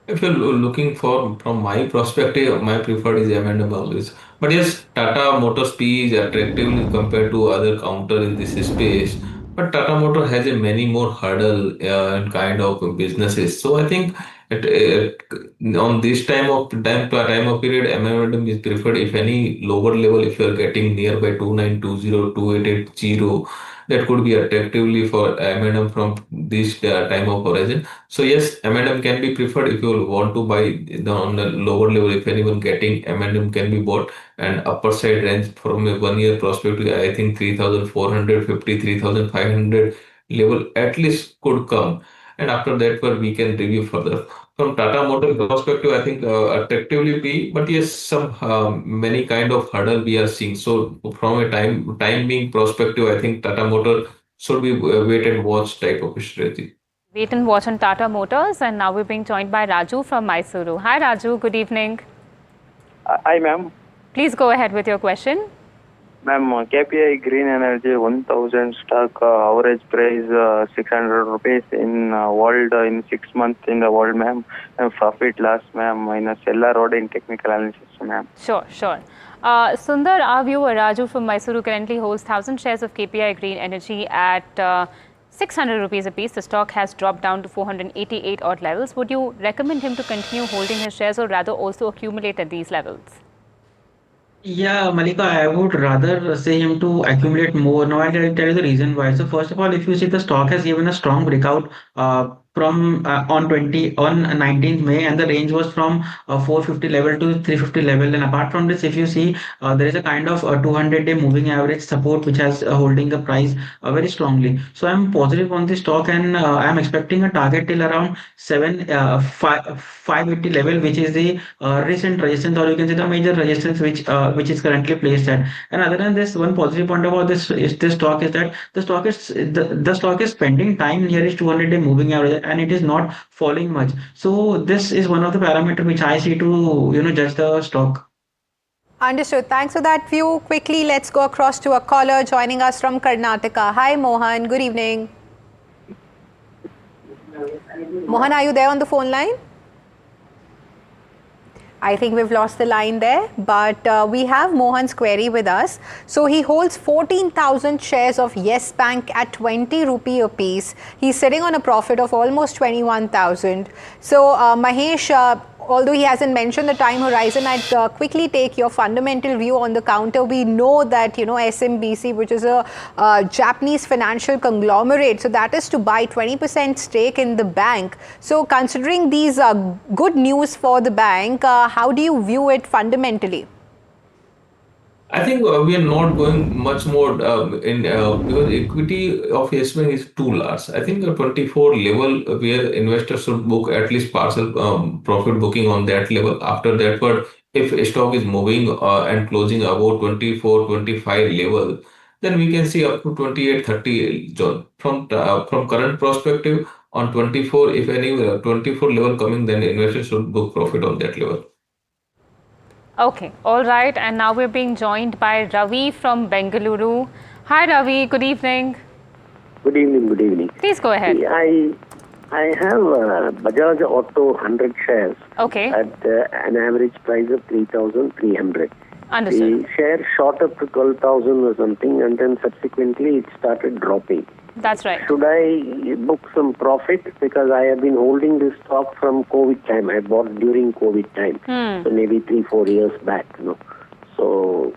If you're looking for, from my perspective, my preferred is M&M always. But yes, Tata Motors P is attractively compared to other counter in this space. But Tata Motor has a many more hurdle and kind of businesses. So I think on this time of period, M&M is preferred. If any lower level, if you are getting nearby 2920, 2880, that could be attractively for M&M from this time of horizon. So yes, M&M can be preferred if you want to buy on the lower level. If anyone getting M&M can be bought, and upper side range from a 1 year perspective, I think 3,450, 3,500 level at least could come. And after that, where we can review further. From Tata Motor perspective, I think attractively be, but yes, some many kind of hurdle we are seeing. So from a time being perspective, I think Tata Motor should be wait and watch type of strategy. Wait and watch on Tata Motors, and now we're being joined by Raju from Mysuru. Hi Raju, good evening. Hi ma'am. Please go ahead with your question. Ma'am, KPI Green Energy 1000 stock average price 600 rupees in world in 6 months in the world, ma'am. And profit loss, ma'am, in a seller road in technical analysis, ma'am. Sure. Sundar, our viewer Raju from Mysuru currently holds 1000 shares of KPI Green Energy at 600 rupees a piece. The stock has dropped down to 488 odd levels. Would you recommend him to continue holding his shares, or rather also accumulate at these levels? Yeah, Malika, I would rather say him to accumulate more. Now, I'll tell you the reason why. So, first of all, if you see the stock has given a strong breakout from on 19th May, and the range was from 450 level to 350 level. And apart from this, if you see, there is a kind of 200-day moving average support which has holding the price very strongly. So, I'm positive on this stock, and I'm expecting a target till around 580 level, which is the recent resistance, or you can say the major resistance which is currently placed at. And other than this, one positive point about this stock is that the stock is spending time near its 200-day moving average, and it is not falling much. So this is one of the parameters which I see to judge the stock. Understood. Thanks for that view. Quickly, let's go across to a caller joining us from Karnataka. Hi Mohan, good evening. Mohan, are you there on the phone line? I think we've lost the line there, but we have Mohan's query with us. So he holds 14,000 shares of Yes Bank at 20 rupee a piece. He's sitting on a profit of almost 21,000. So Mahesh, although he hasn't mentioned the time horizon, I'd quickly take your fundamental view on the counter. We know that, SMBC, which is a Japanese financial conglomerate, so that is to buy 20% stake in the bank. So considering these good news for the bank, how do you view it fundamentally? I think we are not going much more because equity of Yes Bank is too large. I think the 24 level where investors should book at least partial profit booking on that level. After that, but if a stock is moving and closing about 24, 25 level, then we can see up to 28, 30 zone. From current perspective on 24, if any 24 level coming, then investors should book profit on that level. Okay, all right. And now we're being joined by Ravi from Bengaluru. Hi, Ravi. Good evening. Good evening. Good evening. Please go ahead. See, I have Bajaj Auto 100 shares Okay. at an average price of 3,300. Understood. The share shot up to 12,000 or something, and then subsequently it started dropping. That's right. Should I book some profit? Because I have been holding this stock from COVID time. I bought during COVID time. So maybe 3-4 years back. So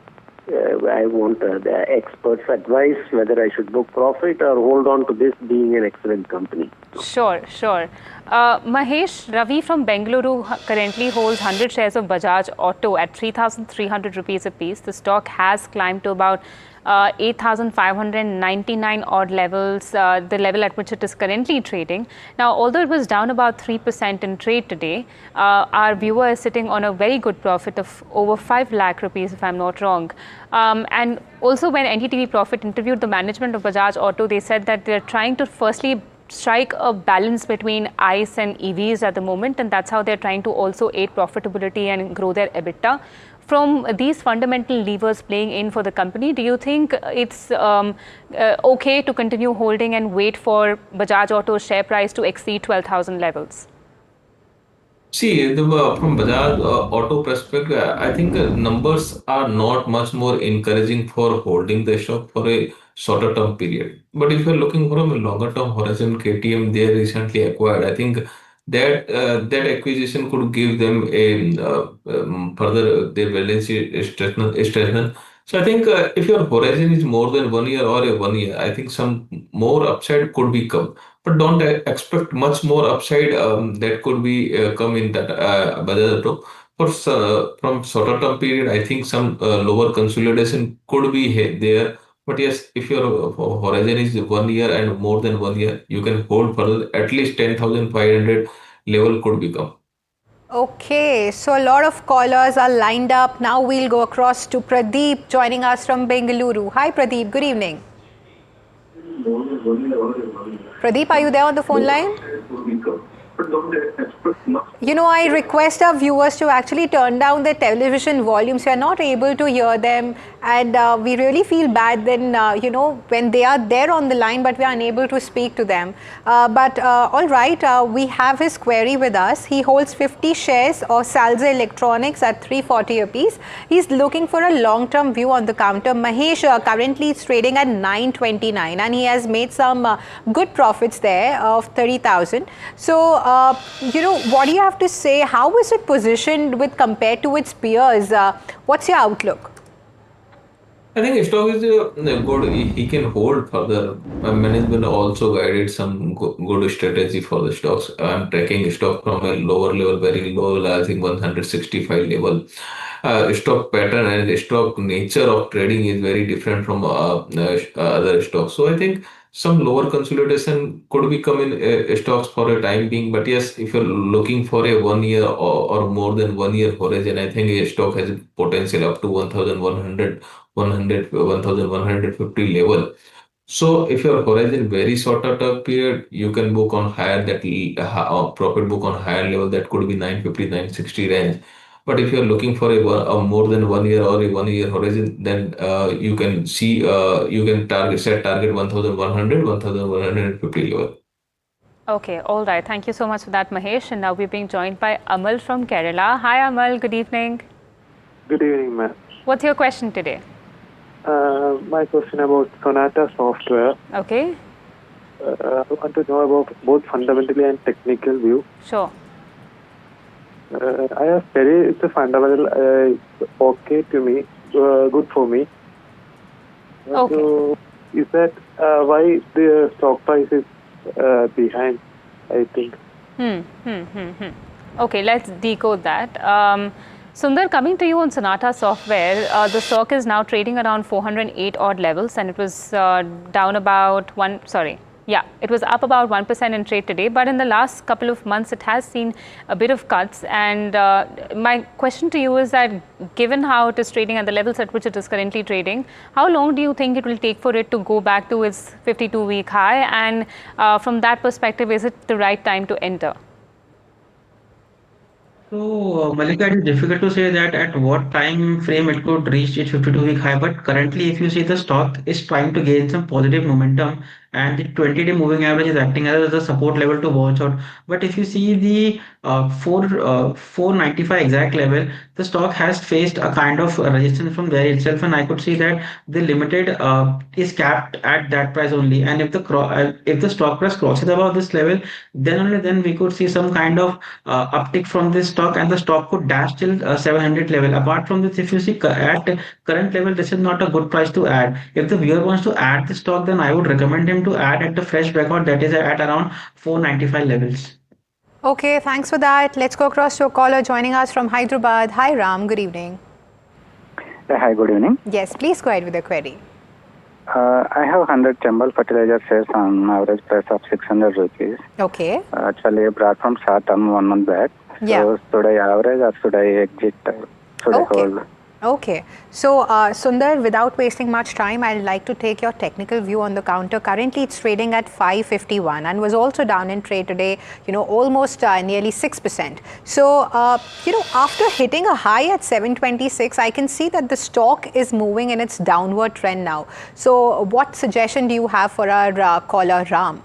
I want the experts' advice whether I should book profit or hold on to this being an excellent company. Sure, sure. Mahesh, Ravi from Bengaluru currently holds 100 shares of Bajaj Auto at 3,300 rupees a piece. The stock has climbed to about 8,599 odd levels, the level at which it is currently trading. Now, although it was down about 3% in trade today, our viewer is sitting on a very good profit of over 5 lakh rupees, if I'm not wrong. And also, when NDTV Profit interviewed the management of Bajaj Auto, they said that they're trying to firstly strike a balance between ICE and EVs at the moment, and that's how they're trying to also aid profitability and grow their EBITDA. From these fundamental levers playing in for the company, do you think it's okay to continue holding and wait for Bajaj Auto's share price to exceed 12,000 levels? See, from Bajaj Auto perspective, I think numbers are not much more encouraging for holding the stock for a shorter term period. But if you're looking for a longer term horizon, KTM they recently acquired. I think that that acquisition could give them a further their balance sheet strengthen. So I think if your horizon is more than 1 year or a 1 year, I think some more upside could be come. But don't expect much more upside that could be come in that Bajaj Auto. From shorter term period, I think some lower consolidation could be there. But yes, if your horizon is 1 year and more than 1 year, you can hold further. At least 10,500 level could become. Okay, so a lot of callers are lined up. Now we'll go across to Pradeep joining us from Bengaluru. Hi Pradeep, good evening. Pradeep, are you there on the phone line? I request our viewers to actually turn down their television volumes. We are not able to hear them, and we really feel bad then, when they are there on the line, but we are unable to speak to them. But all right, we have his query with us. He holds 50 shares of Salza Electronics at 340 apiece. He's looking for a long-term view on the counter. Mahesh currently is trading at 929, and he has made some good profits there of 30,000. So, what do you have to say? How is it positioned with compared to its peers? What's your outlook? I think stock is good. He can hold further. Management also guided some good strategy for the stocks. I'm tracking stock from a lower level, very low, I think 165 level. Stock pattern and stock nature of trading is very different from other stocks. So I think some lower consolidation could become in stocks for a time being. But yes, if you're looking for a 1 year or more than 1 year horizon, I think a stock has potential up to 1,150 level. So if your horizon very shorter term period, you can book on higher that profit book on higher level that could be 950, 960 range. But if you're looking for a more than 1 year or a 1 year horizon, then you can see you can set target 1,100, 1,150 level. Okay, all right. Thank you so much for that, Mahesh. And now we're being joined by Amal from Kerala. Hi, Amal. Good evening. Good evening, ma'am. What's your question today? My question about Sonata Software. Okay. I want to know about both fundamentally and technical view. Sure. I have studied it's a fundamental okay to me, good for me. Okay. So is that why the stock price is behind, I think? Okay, let's decode that. Sundar, coming to you on Sonata Software, the stock is now trading around 408 odd levels, and it was down about it was up about 1% in trade today, but in the last couple of months it has seen a bit of cuts. And my question to you is that given how it is trading at the levels at which it is currently trading, how long do you think it will take for it to go back to its 52-week high? And from that perspective, is it the right time to enter? So, Malika, it is difficult to say that at what time frame it could reach its 52-week high. But currently, if you see the stock is trying to gain some positive momentum, and the 20-day moving average is acting as a support level to watch out. But if you see the 495 exact level, the stock has faced a kind of resistance from there itself, and I could see that the limited is capped at that price only. And if the stock price crosses above this level, then only then we could see some kind of uptick from this stock, and the stock could dash till 700 level. Apart from this, if you see at current level, this is not a good price to add. If the viewer wants to add the stock, then I would recommend him to add at the fresh breakout, that is at around 495 levels. Okay, thanks for that. Let's go across to a caller joining us from Hyderabad. Hi Ram, good evening. Hi, good evening. Yes, please go ahead with the query. I have 100 Chambal fertilizer shares on average price of 600 rupees. Okay. Actually, I brought from short term 1 month back. Yeah. So, should I average or should I exit? Should I hold? Okay. So, Sundar, without wasting much time, I'd like to take your technical view on the counter. Currently, it's trading at 551 and was also down in trade today, almost nearly 6%. So, after hitting a high at 726, I can see that the stock is moving in its downward trend now. So, what suggestion do you have for our caller, Ram?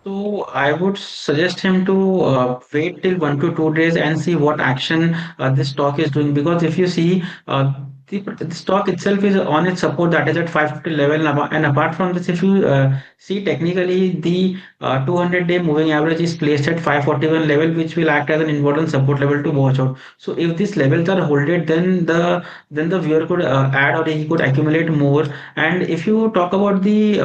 So I would suggest him to wait till 1 to 2 days and see what action this stock is doing. Because if you see, the stock itself is on its support, that is at 550 level, and apart from this, if you see technically, the 200-day moving average is placed at 541 level, which will act as an important support level to watch out. So if these levels are holded, then the viewer could add, or he could accumulate more. And if you talk about the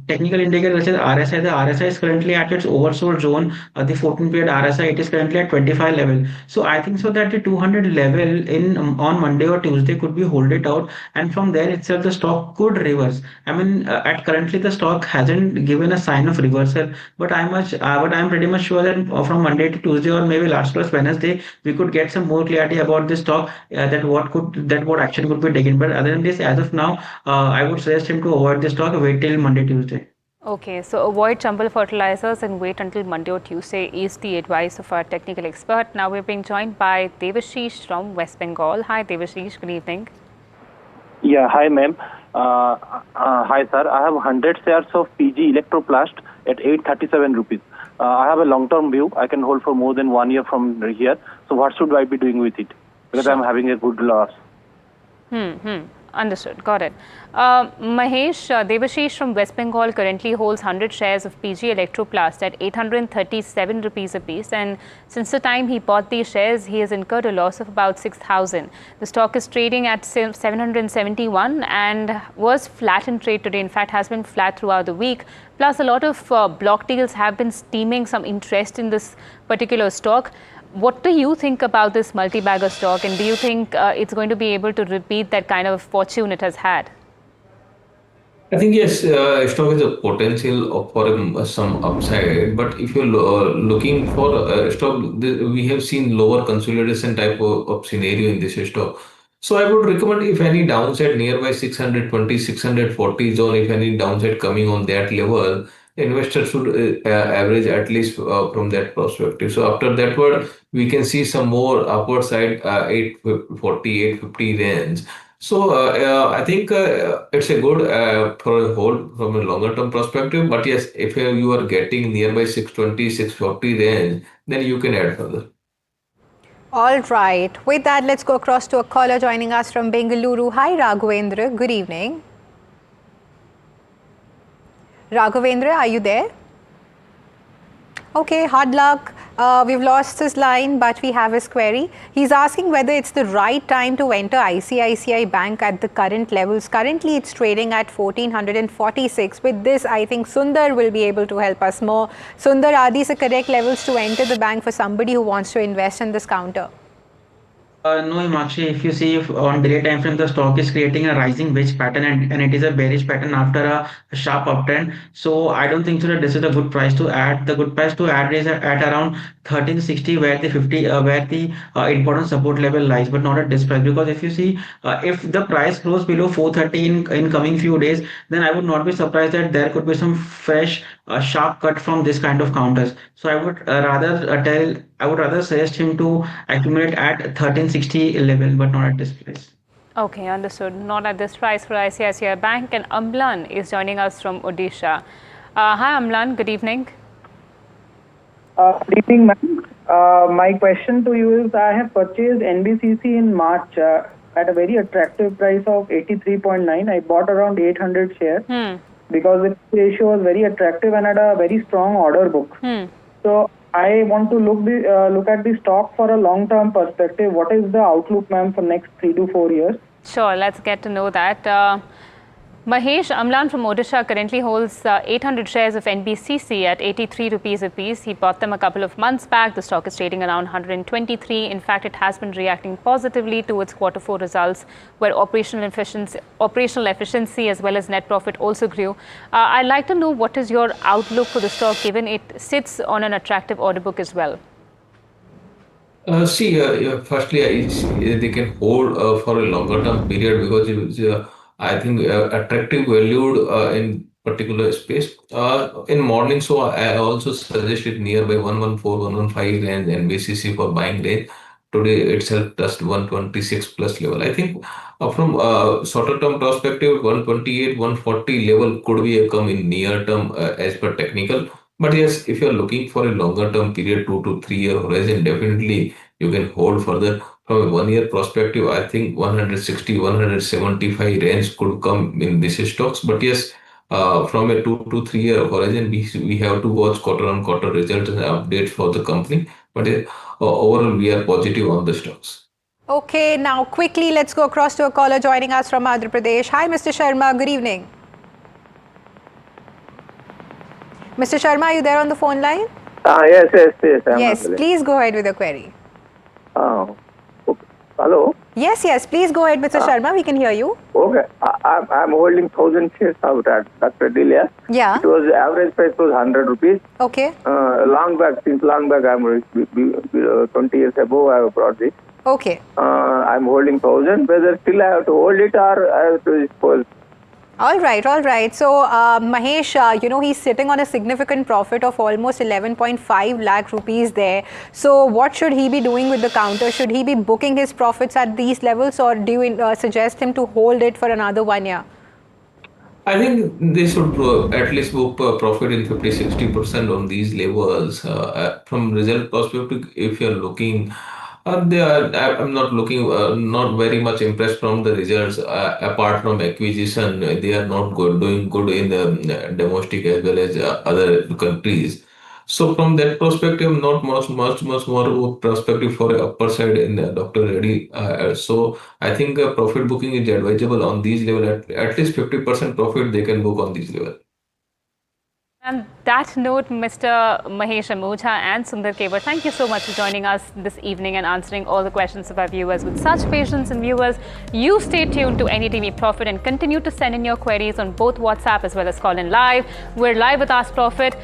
technical indicator such as RSI, the RSI is currently at its oversold zone. The 14-period RSI, it is currently at 25 level. So I think so that the 200 level in on Monday or Tuesday could be hold it out, and from there itself the stock could reverse. I mean, at currently the stock hasn't given a sign of reversal, but I'm pretty much sure that from Monday to Tuesday, or maybe last plus Wednesday, we could get some more clarity about this stock, that what action could be taken. But other than this, as of now, I would suggest him to avoid this stock, wait till Monday, Tuesday. Okay, so avoid Chambal fertilizers and wait until Monday or Tuesday is the advice of our technical expert. Now we're being joined by Devashish from West Bengal. Hi Devashish, good evening. Yeah, hi ma'am. Hi sir, I have 100 shares of PG Electroplast at 837 rupees. I have a long-term view. I can hold for more than 1 year from here. So what should I be doing with it? Because I'm having a good loss. Understood. Got it. Mahesh, Devashish from West Bengal currently holds 100 shares of PG Electroplast at 837 rupees a piece. And since the time he bought these shares, he has incurred a loss of about 6,000. The stock is trading at 771 and was flat in trade today. In fact, has been flat throughout the week. Plus, a lot of block deals have been steaming some interest in this particular stock. What do you think about this multi-bagger stock, and do you think it's going to be able to repeat that kind of fortune it has had? I think yes, stock has a potential for some upside, but if you're looking for stock, we have seen lower consolidation type of scenario in this stock. So I would recommend, if any downside nearby 620, 640 zone, if any downside coming on that level, investors should average at least from that perspective. So after that word, we can see some more upward side 840, 850 range. So I think it's a good for a hold from a longer term perspective. But yes, if you are getting nearby 620, 640 range, then you can add further. All right. With that, let's go across to a caller joining us from Bengaluru. Hi, Raghavendra. Good evening. Raghavendra, are you there? Okay, hard luck. We've lost his line, but we have his query. He's asking whether it's the right time to enter ICICI Bank at the current levels. Currently, it's trading at 1446. With this, I think Sundar will be able to help us more. Sundar, are these the correct levels to enter the bank for somebody who wants to invest in this counter? No, Himakshi, if you see on daily time frame, the stock is creating a rising wedge pattern, and it is a bearish pattern after a sharp uptrend. So I don't think so that this is a good price to add. The good price to add is at around 1360, where the 50 where the important support level lies, but not at this price. Because if you see, if the price goes below 430 in coming few days, then I would not be surprised that there could be some fresh a sharp cut from this kind of counters. So I would rather suggest him to accumulate at 1360 level, but not at this place. Okay, understood. Not at this price for ICICI Bank. And Amlan is joining us from Odisha. Hi, Amlan. Good evening. Good evening, ma'am. My question to you is, I have purchased NBCC in March at a very attractive price of 83.9. I bought around 800 shares because its ratio was very attractive and had a very strong order book. So I want to look at the stock for a long-term perspective. What is the outlook, ma'am, for next 3 to 4 years? Sure, let's get to know that. Mahesh, Amlan from Odisha currently holds 800 shares of NBCC at 83 rupees a piece. He bought them a couple of months back. The stock is trading around 123. In fact, it has been reacting positively towards Q4 results, where operational efficiency as well as net profit also grew. I'd like to know what is your outlook for the stock, given it sits on an attractive order book as well. Firstly, they can hold for a longer term period because it's, I think attractive valued in particular space. In modeling, so I also suggested nearby 114, 115 range and BCC for buying range. Today itself just 126 plus level. I think from shorter term perspective, 128, 140 level could be a come in near term as per technical. But yes, if you're looking for a longer term period, 2 to 3 year horizon, definitely you can hold further. From a 1 year perspective, I think 160, 175 range could come in these stocks. But yes, from a 2 to 3 year horizon, we have to watch quarter on quarter results and updates for the company. But overall, we are positive on the stocks. Okay, now quickly let's go across to a caller joining us from Andhra Pradesh. Hi, Mr. Sharma. Good evening. Mr. Sharma, are you there on the phone line? Yes. Yes, please go ahead with the query. Okay. Hello? Yes, please go ahead, Mr. Sharma. We can hear you. Okay. I'm holding 1,000 shares of that Dr. Delia. Yeah. It was average price was 100 rupees. Okay. Since long back, I'm 20 years ago, I have brought this. Okay. I'm holding 1,000. Whether still I have to hold it or I have to dispose. All right. So, Mahesh, he's sitting on a significant profit of almost 11.5 lakh rupees there. So, what should he be doing with the counter? Should he be booking his profits at these levels, or do you suggest him to hold it for another 1 year? I think they should at least book profit in 50-60% on these levels. From result perspective, if you're looking, I'm not looking, not very much impressed from the results. Apart from acquisition, they are not doing good in the domestic as well as other countries. So from that perspective, not much more perspective for a upper side in Dr. Reddy. So I think profit booking is advisable on these level. At least 50% profit they can book on these level. And that note, Mr. Mahesh Amuja and Sundar Kevar, thank you so much for joining us this evening and answering all the questions of our viewers with such patience. And viewers, you stay tuned to NDTV Profit and continue to send in your queries on both WhatsApp as well as call in live. We're live with Ask Profit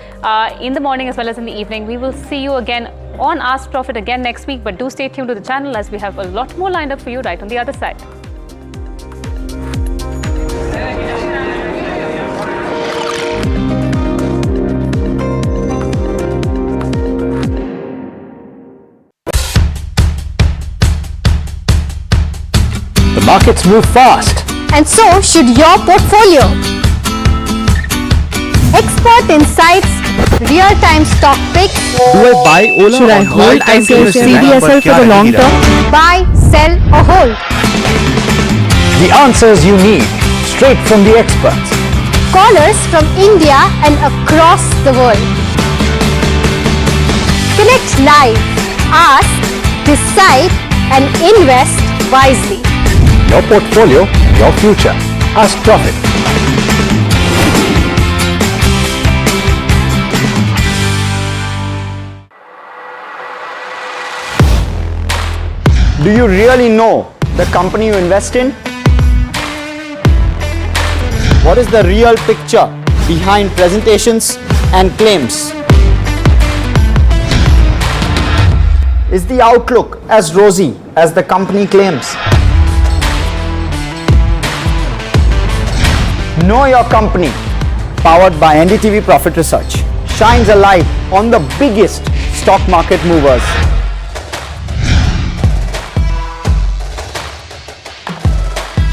in the morning as well as in the evening. We will see you again on Ask Profit again next week, but do stay tuned to the channel as we have a lot more lined up for you right on the other side. The markets move fast. And so should your portfolio. Expert insights, real-time stock picks. Do I buy Ola? Should I hold CDSL for the long term? Buy, sell or hold? The answers you need, straight from the experts. Callers from India and across the world. Connect live, ask, decide and invest wisely. Your portfolio, your future. Ask Profit. Do you really know the company you invest in? What is the real picture behind presentations and claims? Is the outlook as rosy as the company claims? Know your company. powered by NDTV Profit Research, shines a light on the biggest stock market movers.